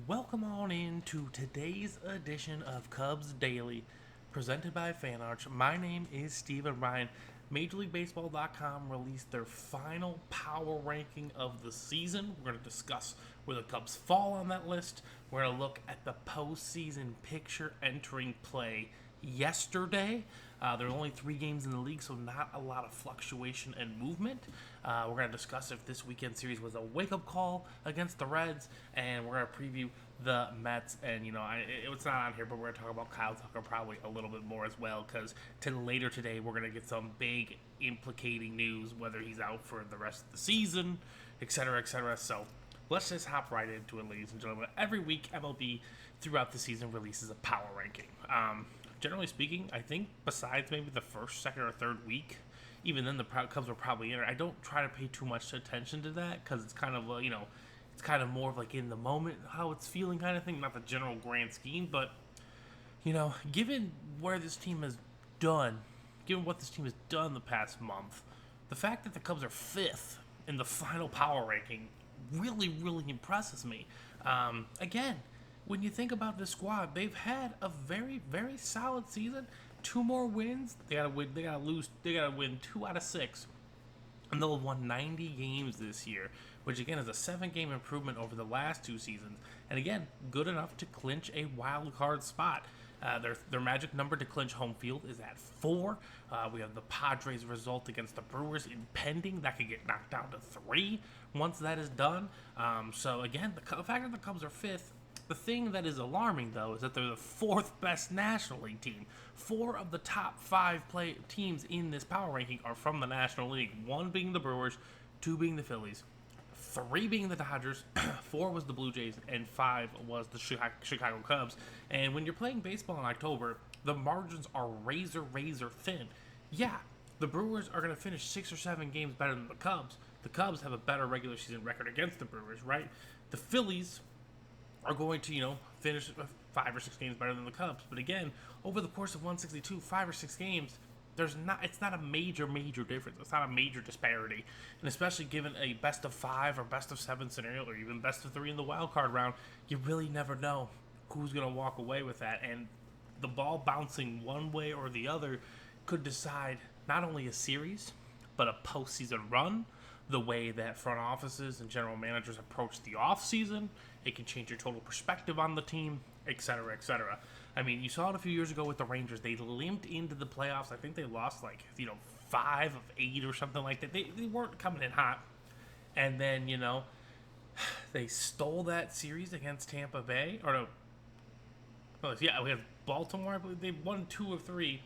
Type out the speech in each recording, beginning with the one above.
welcome on in to today's edition of Cubs Daily, presented by FanArch. My name is Steven Ryan. MajorLeagueBaseball.com released their final power ranking of the season. We're going to discuss where the Cubs fall on that list. We're going to look at the postseason picture entering play yesterday. There are only 3 games in the league, so not a lot of fluctuation and movement. We're going to discuss if this weekend series was a wake-up call against the Reds, and we're going to preview the Mets. And, it's not on here, but we're going to talk about Kyle Tucker probably a little bit more as well, because later today we're going to get some big implicating news, whether he's out for the rest of the season, etc., etc. So let's just hop right into it, ladies and gentlemen. Every week, MLB throughout the season releases a power ranking. Generally speaking, I think besides maybe the first, second, or third week, even then the Cubs were probably in it. I don't try to pay too much attention to that because it's kind of, it's kind of more of like in the moment how it's feeling kind of thing, not the general grand scheme. But, given where this team has done, given what this team has done the past month, the fact that the Cubs are 5th in the final power ranking really, really impresses me. Again, when you think about this squad, they've had a very, very solid season. 2 more wins. They gotta win. They gotta win 2 out of 6, and they'll have won 90 games this year, which again is a 7-game improvement over the last 2 seasons. And again, good enough to clinch a wild card spot. Their magic number to clinch home field is at 4. We have the Padres result against the Brewers impending. That could get knocked down to 3 once that is done. So again, the fact that the Cubs are 5th. The thing that is alarming, though, is that they're the 4th best National League team. 4 of the top 5 teams in this power ranking are from the National League. 1 being the Brewers, 2 being the Phillies, 3 being the Dodgers, 4 was the Blue Jays, and 5 was the Chicago Cubs. And when you're playing baseball in October, the margins are razor, razor thin. Yeah, the Brewers are going to finish 6 or 7 games better than the Cubs. The Cubs have a better regular season record against the Brewers, right? The Phillies are going to, finish 5 or 6 games better than the Cubs. But again, over the course of 162, 5 or 6 games, it's not a major difference. It's not a major disparity. And especially given a best of 5 or best of 7 scenario, or even best of 3 in the wild card round, you really never know who's going to walk away with that. And the ball bouncing one way or the other could decide not only a series, but a postseason run. The way that front offices and general managers approach the offseason, it can change your total perspective on the team, etc., etc. I mean, you saw it a few years ago with the Rangers. They limped into the playoffs. I think they lost 5 of 8 or something like that. They weren't coming in hot. And then, they stole that series against Tampa Bay. Or no, we have Baltimore. I believe they won 2 of 3.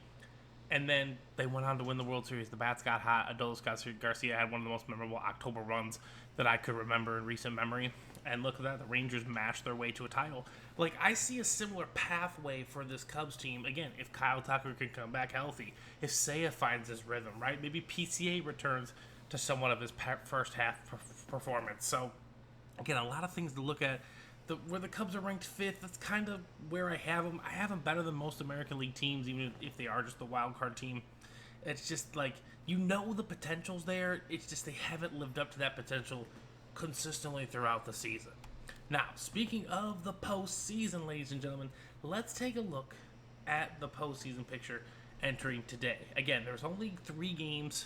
And then they went on to win the World Series. The bats got hot. Adolis Garcia had one of the most memorable October runs that I could remember in recent memory. And look at that, the Rangers mashed their way to a title. I see a similar pathway for this Cubs team. Again, if Kyle Tucker can come back healthy, if Seiya finds his rhythm, right? Maybe PCA returns to somewhat of his first half performance. So, again, a lot of things to look at. Where the Cubs are ranked 5th, that's kind of where I have them. I have them better than most American League teams, even if they are just the wild card team. It's just the potential's there. It's just they haven't lived up to that potential consistently throughout the season. Now, speaking of the postseason, ladies and gentlemen, let's take a look at the postseason picture entering today. Again, there's only 3 games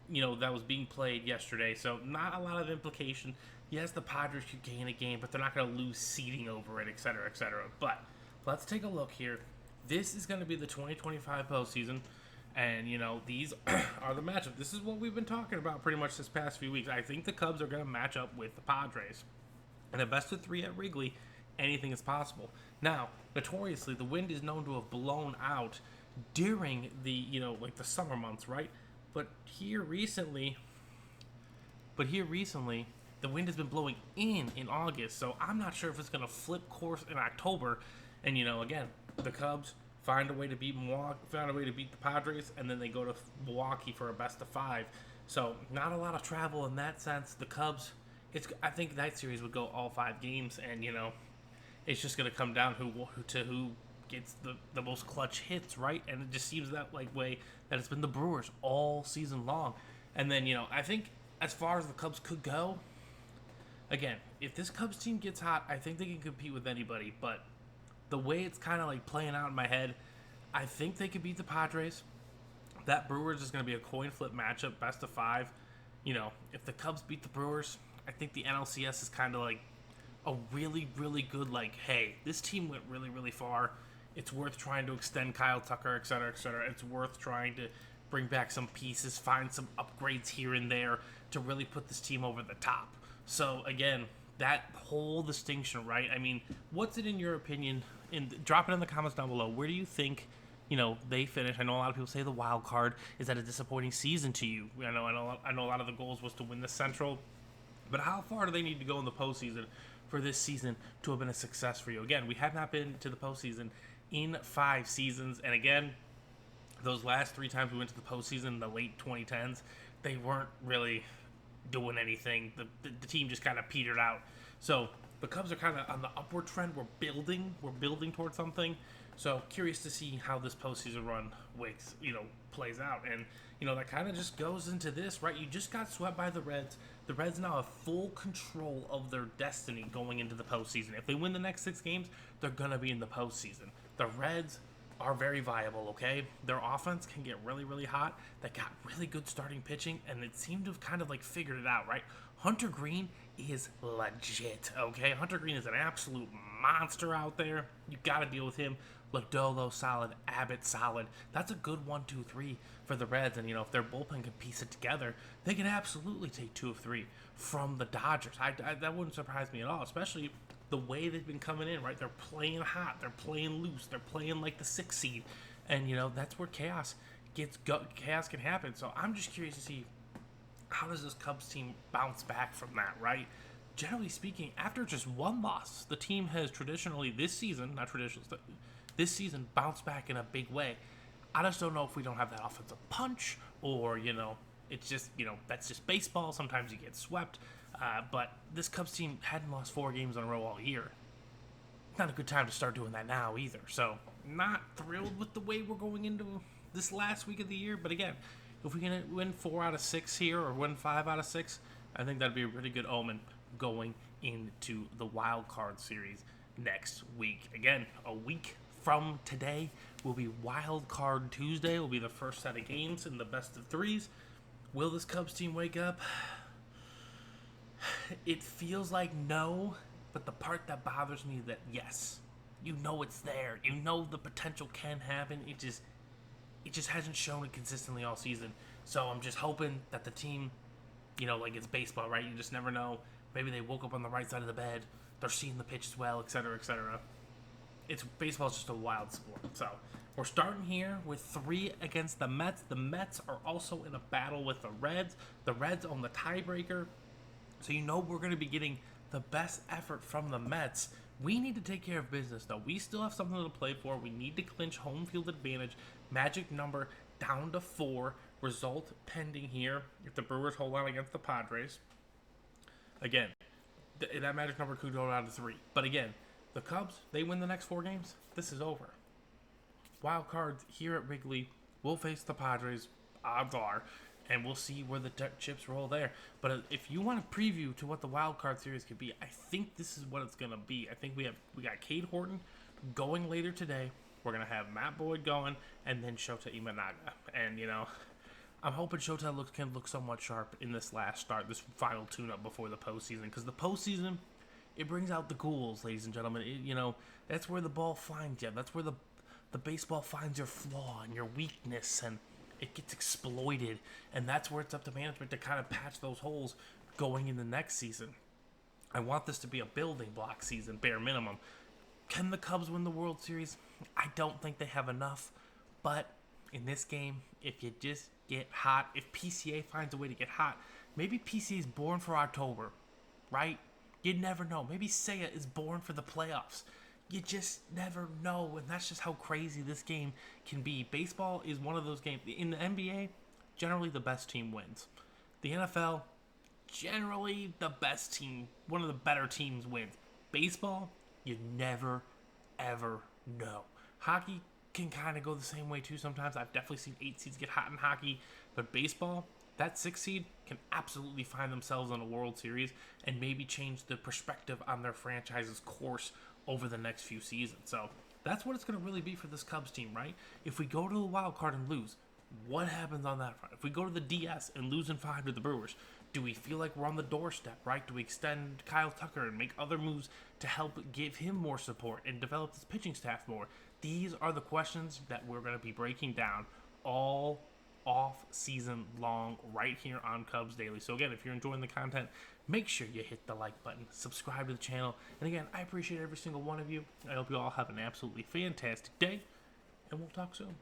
that was being played yesterday, so not a lot of implication. Yes, the Padres could gain a game, but they're not going to lose seeding over it, etc., etc. But let's take a look here. This is going to be the 2025 postseason, and, these are the matchups. This is what we've been talking about pretty much this past few weeks. I think the Cubs are going to match up with the Padres. And a best of 3 at Wrigley, anything is possible. Now, notoriously, the wind is known to have blown out during the, the summer months, right? But here recently, the wind has been blowing in August, so I'm not sure if it's going to flip course in October. And, again, the Cubs find a way to beat the Padres, and then they go to Milwaukee for a best of 5. So not a lot of travel in that sense. The Cubs, I think that series would go all 5 games, and, it's just going to come down who gets the most clutch hits, right? And it just seems that way that it's been the Brewers all season long. And then, I think as far as the Cubs could go, Again, if this Cubs team gets hot, I think they can compete with anybody. But the way it's kind of like playing out in my head, I think they could beat the Padres. That Brewers is going to be a coin flip matchup, best of five. If the Cubs beat the Brewers, I think the NLCS is kind of like a really, really good, like, hey, this team went really, really far. It's worth trying to extend Kyle Tucker, et cetera, et cetera. It's worth trying to bring back some pieces, find some upgrades here and there to really put this team over the top. So, again, that whole distinction, right? I mean, what's it in your opinion? Drop it in the comments down below. Where do you think they finish? I know a lot of people say the wild card. Is that a disappointing season to you? I know a lot of the goals was to win the Central, but how far do they need to go in the postseason for this season to have been a success for you? Again, we have not been to the postseason in 5 seasons, and again, those last 3 times we went to the postseason in the late 2010s, they weren't really doing anything. The team just kind of petered out. So the Cubs are kind of on the upward trend. We're building towards something. So curious to see how this postseason run plays out. And that kind of just goes into this, right? You just got swept by the Reds. The Reds now have full control of their destiny going into the postseason. If they win the next 6 games, they're gonna be in the postseason. The Reds are very viable, okay? Their offense can get really, really hot. They got really good starting pitching, and it seemed to have kind of like figured it out, right? Hunter Green is legit, okay? Hunter Green is an absolute monster out there. You got to deal with him. Lodolo solid, Abbott solid. That's a good 1-2-3 for the Reds, and if their bullpen can piece it together, they can absolutely take 2 of 3 from the Dodgers. That wouldn't surprise me at all, especially the way they've been coming in, right? They're playing hot, they're playing loose, they're playing like the 6th seed, and that's where chaos can happen. So I'm just curious to see how does this Cubs team bounce back from that, right? Generally speaking, after just 1 loss, the team has traditionally this season bounced back in a big way. I just don't know if we don't have that offensive punch, or it's just that's just baseball. Sometimes you get swept. But this Cubs team hadn't lost 4 games in a row all year. Not a good time to start doing that now either. So, not thrilled with the way we're going into this last week of the year. But again, if we can win 4 out of 6 here, or win 5 out of 6, I think that'd be a really good omen going into the wild card series next week. Again, a week from today will be Wild Card Tuesday. Will be the first set of games in the best of 3s. Will this Cubs team wake up? It feels like no, but the part that bothers me is that yes, it's there. The potential can happen. It just hasn't shown it consistently all season. So I'm just hoping that the team, like it's baseball, right? You just never know. Maybe they woke up on the right side of the bed. They're seeing the pitches well, etc., etc. Baseball's just a wild sport. So we're starting here with 3 against the Mets. The Mets are also in a battle with the Reds. The Reds own the tiebreaker. So we're going to be getting the best effort from the Mets. We need to take care of business, though. We still have something to play for. We need to clinch home field advantage. Magic number down to 4. Result pending here if the Brewers hold on against the Padres. Again, that magic number could go down to 3. But again, the Cubs, they win the next 4 games. This is over. Wild cards here at Wrigley. We'll face the Padres. Odds are. And we'll see where the chips roll there. But if you want a preview to what the wild card series could be, I think this is what it's gonna be. I think we got Cade Horton going later today. We're gonna have Matt Boyd going, and then Shota Imanaga. And I'm hoping Shota can look somewhat sharp in this this final tune-up before the postseason. Because the postseason, it brings out the ghouls, ladies and gentlemen. That's where the ball finds you. That's where the baseball finds your flaw and your weakness, and it gets exploited, and that's where it's up to management to kind of patch those holes going in the next season. I want this to be a building block season, bare minimum. Can the Cubs win the World Series? I don't think they have enough, but in this game, if you just get hot, if PCA finds a way to get hot, maybe PCA is born for October, right? You never know. Maybe Seiya is born for the playoffs. You just never know, and that's just how crazy this game can be. Baseball is one of those games. In the NBA, generally the best team wins. The NFL, generally the best team, one of the better teams wins. Baseball, you never, ever know. Hockey can kind of go the same way too sometimes. I've definitely seen 8 seeds get hot in hockey, but baseball, that 6th seed can absolutely find themselves in a World Series and maybe change the perspective on their franchise's course over the next few seasons. So that's what it's going to really be for this Cubs team, right? If we go to the wild card and lose, what happens on that front? If we go to the DS and lose in 5 to the Brewers, do we feel like we're on the doorstep, right? Do we extend Kyle Tucker and make other moves to help give him more support and develop this pitching staff more? These are the questions that we're going to be breaking down all off season long right here on Cubs Daily. So again, if you're enjoying the content, make sure you hit the like button, subscribe to the channel, and again, I appreciate every single one of you. I hope you all have an absolutely fantastic day, and we'll talk soon.